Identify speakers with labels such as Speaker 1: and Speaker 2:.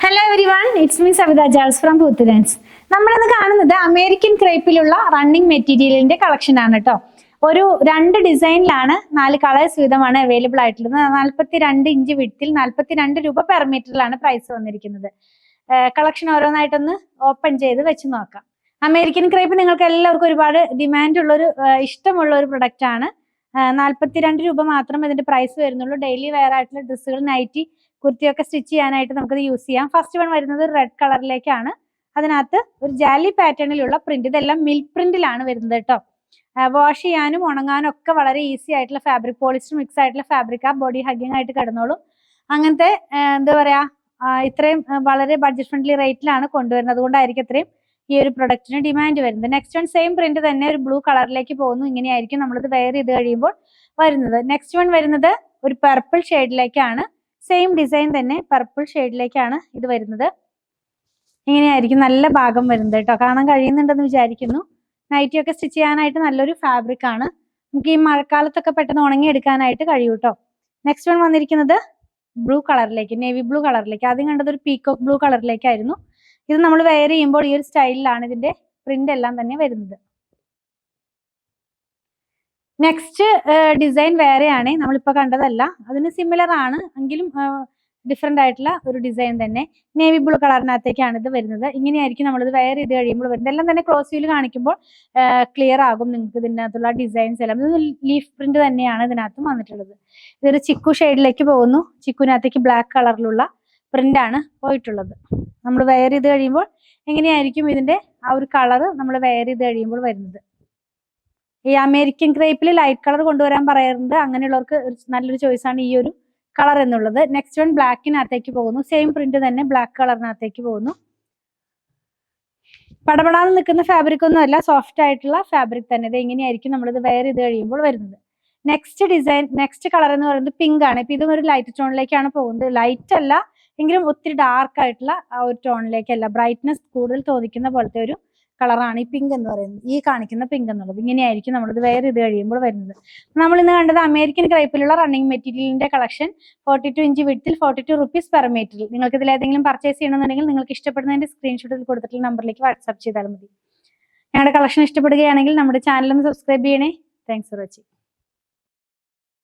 Speaker 1: Hello everyone, it's me Savitha ജാൾസ് from പൂത്തുലൻസ്. നമ്മളിന്ന് കാണുന്നത് അമേരിക്കൻ ക്രേപ്പിലുള്ള റണ്ണിങ് മെറ്റീരിയലിന്റെ കളക്ഷൻ ആണ് കേട്ടോ. ഒരു 2 ഡിസൈനിലാണ് 4 കളേഴ്സ് വീതമാണ് അവൈലബിൾ ആയിട്ടുള്ളത്. 42 ഇഞ്ച് വിഡ്ത്തിൽ 42 രൂപ പെർ മീറ്ററിലാണ് പ്രൈസ് വന്നിരിക്കുന്നത്. കളക്ഷൻ ഓരോന്നായിട്ടൊന്ന് ഓപ്പൺ ചെയ്ത് വെച്ച് നോക്കാം. അമേരിക്കൻ ക്രേപ്പ് നിങ്ങൾക്ക് എല്ലാവർക്കും ഒരുപാട് ഡിമാൻഡ് ഉള്ളൊരു ഇഷ്ടമുള്ള ഒരു പ്രൊഡക്റ്റ് ആണ്. 42 രൂപ മാത്രം ഇതിന്റെ പ്രൈസ് വരുന്നുള്ളൂ. ഡെയിലി വെയർ ആയിട്ടുള്ള ഡ്രസ്സുകൾ, നൈറ്റി, കുർത്തിയൊക്കെ സ്റ്റിച്ച് ചെയ്യാനായിട്ട് നമുക്കത് യൂസ് ചെയ്യാം. ഫസ്റ്റ് വൺ വരുന്നത് റെഡ് കളറിലേക്കാണ്. അതിനകത്ത് ഒരു ജാലി പാറ്റേണിലുള്ള പ്രിന്റ്, ഇതെല്ലാം മിൽക്ക് പ്രിന്റിലാണ് വരുന്നത് കേട്ടോ. വാഷ് ചെയ്യാനും ഉണങ്ങാനും ഒക്കെ വളരെ ഈസി ആയിട്ടുള്ള ഫാബ്രിക്, പോളിസ്റ്റർ മിക്സ് ആയിട്ടുള്ള ഫാബ്രിക്. ബോഡി ഹഗ്ഗിങ് ആയിട്ട് കിടന്നോളും. അങ്ങനത്തെ എന്താ പറയാ, ഇത്രയും വളരെ ബഡ്ജറ്റ് ഫ്രണ്ട്ലി റേറ്റിലാണ് കൊണ്ടുവരുന്നത്. അതുകൊണ്ടായിരിക്കും ഇത്രയും ഈ ഒരു പ്രൊഡക്റ്റിന് ഡിമാൻഡ് വരുന്നത്. നെക്സ്റ്റ് വൺ സെയിം പ്രിന്റ് തന്നെ ഒരു ബ്ലൂ കളറിലേക്ക് പോകുന്നു. ഇങ്ങനെയായിരിക്കും നമ്മളിത് വെയർ ചെയ്ത് കഴിയുമ്പോൾ വരുന്നത്. നെക്സ്റ്റ് വൺ വരുന്നത് ഒരു പർപ്പിൾ ഷെയ്ഡിലേക്കാണ്. സെയിം ഡിസൈൻ തന്നെ പർപ്പിൾ ഷെയ്ഡിലേക്കാണ് ഇത് വരുന്നത്. ഇങ്ങനെയായിരിക്കും നല്ല ഭാഗം വരുന്നത് കേട്ടോ. കാണാൻ കഴിയുന്നുണ്ടെന്ന് വിചാരിക്കുന്നു. നൈറ്റി ഒക്കെ സ്റ്റിച്ച് ചെയ്യാനായിട്ട് നല്ലൊരു ഫാബ്രിക് ആണ്. നമുക്ക് ഈ മഴക്കാലത്തൊക്കെ പെട്ടെന്ന് ഉണങ്ങി എടുക്കാനായിട്ട് കഴിയും കേട്ടോ. നെക്സ്റ്റ് വൺ വന്നിരിക്കുന്നത് ബ്ലൂ കളറിലേക്ക്, നേവി ബ്ലൂ കളറിലേക്ക്. ആദ്യം കണ്ടത് ഒരു പീകോക്ക് ബ്ലൂ കളറിലേക്കായിരുന്നു. ഇത് നമ്മൾ വെയർ ചെയ്യുമ്പോൾ ഈ ഒരു സ്റ്റൈലിലാണ് ഇതിന്റെ പ്രിന്റ് എല്ലാം തന്നെ വരുന്നത്. നെക്സ്റ്റ് ഡിസൈൻ വേറെയാണ്, നമ്മളിപ്പോൾ കണ്ടതല്ല. അതിന് സിമിലർ ആണ് എങ്കിലും ഡിഫറെന്റ് ആയിട്ടുള്ള ഒരു ഡിസൈൻ തന്നെ. നേവി ബ്ലൂ കളറിനകത്തേക്കാണ് ഇത് വരുന്നത്. ഇങ്ങനെയായിരിക്കും നമ്മളിത് വെയർ ചെയ്ത് കഴിയുമ്പോൾ വരുന്നത്. എല്ലാം തന്നെ ക്ലോസ് വ്യൂല് കാണിക്കുമ്പോൾ ക്ലിയർ ആകും നിങ്ങൾക്ക് ഇതിനകത്തുള്ള ഡിസൈൻസ് എല്ലാം. ഇത് ലീഫ് പ്രിന്റ് തന്നെയാണ് ഇതിനകത്തും വന്നിട്ടുള്ളത്. ഇതൊരു ചിക്കു ഷെയ്ഡിലേക്ക് പോകുന്നു. ചിക്കുനകത്തേക്ക് ബ്ലാക്ക് കളറിലുള്ള പ്രിന്റ് ആണ് പോയിട്ടുള്ളത്. നമ്മൾ വെയർ ചെയ്ത് കഴിയുമ്പോൾ എങ്ങനെയായിരിക്കും ഇതിന്റെ ആ ഒരു കളറ് നമ്മൾ വെയർ ചെയ്ത് കഴിയുമ്പോൾ വരുന്നത്. ഈ അമേരിക്കൻ ക്രേപ്പിൽ ലൈറ്റ് കളർ കൊണ്ടുവരാൻ പറയാറുണ്ട്. അങ്ങനെയുള്ളവർക്ക് നല്ലൊരു ചോയ്സ് ആണ് ഈ ഒരു കളർ എന്നുള്ളത്. നെക്സ്റ്റ് വൺ ബ്ലാക്കിനകത്തേക്ക് പോകുന്നു. സെയിം പ്രിന്റ് തന്നെ ബ്ലാക്ക് കളറിനകത്തേക്ക് പോകുന്നു. പടപടാന്ന് നിൽക്കുന്ന ഫാബ്രിക് ഒന്നും അല്ല, സോഫ്റ്റ് ആയിട്ടുള്ള ഫാബ്രിക് തന്നെ. ഇത് എങ്ങനെയായിരിക്കും നമ്മളിത് വെയർ ചെയ്ത് കഴിയുമ്പോൾ വരുന്നത്. നെക്സ്റ്റ് ഡിസൈൻ, നെക്സ്റ്റ് കളർ എന്ന് പറയുന്നത് പിങ്ക് ആണ്. ഇപ്പൊ ഇതും ഒരു ലൈറ്റ് ടോണിലേക്കാണ് പോകുന്നത്. ലൈറ്റ് അല്ല എങ്കിലും ഒത്തിരി ഡാർക്ക് ആയിട്ടുള്ള ആ ഒരു ടോണിലേക്കല്ല, ബ്രൈറ്റ്നെസ് കൂടുതൽ തോന്നിക്കുന്ന പോലത്തെ ഒരു കളറാണ് ഈ പിങ്ക് എന്ന് പറയുന്നത്. ഈ കാണിക്കുന്ന പിങ്ക് എന്നുള്ളത് ഇങ്ങനെയായിരിക്കും നമ്മളിത് വെയർ ചെയ്ത് കഴിയുമ്പോൾ വരുന്നത്. നമ്മൾ ഇന്ന് കണ്ടത് അമേരിക്കൻ ക്രേപ്പിലുള്ള റണ്ണിങ് മെറ്റീരിയലിന്റെ കളക്ഷൻ. 42 ഇഞ്ച് വിഡ്ത്തിൽ 42 റുപ്പീസ് പെർ മീറ്ററിൽ. നിങ്ങൾക്ക് ഇതിൽ ഏതെങ്കിലും പർച്ചേസ് ചെയ്യണമെന്നുണ്ടെങ്കിൽ നിങ്ങൾക്ക് ഇഷ്ടപ്പെടുന്നതിന്റെ സ്ക്രീൻഷോട്ടിൽ കൊടുത്തിട്ടുള്ള നമ്പറിലേക്ക് വാട്സ്ആപ്പ് ചെയ്താൽ മതി. ഞങ്ങളുടെ കളക്ഷൻ ഇഷ്ടപ്പെടുകയാണെങ്കിൽ നമ്മുടെ ചാനൽ ഒന്ന് സബ്സ്ക്രൈബ് ചെയ്യണേ. Thanks for watching.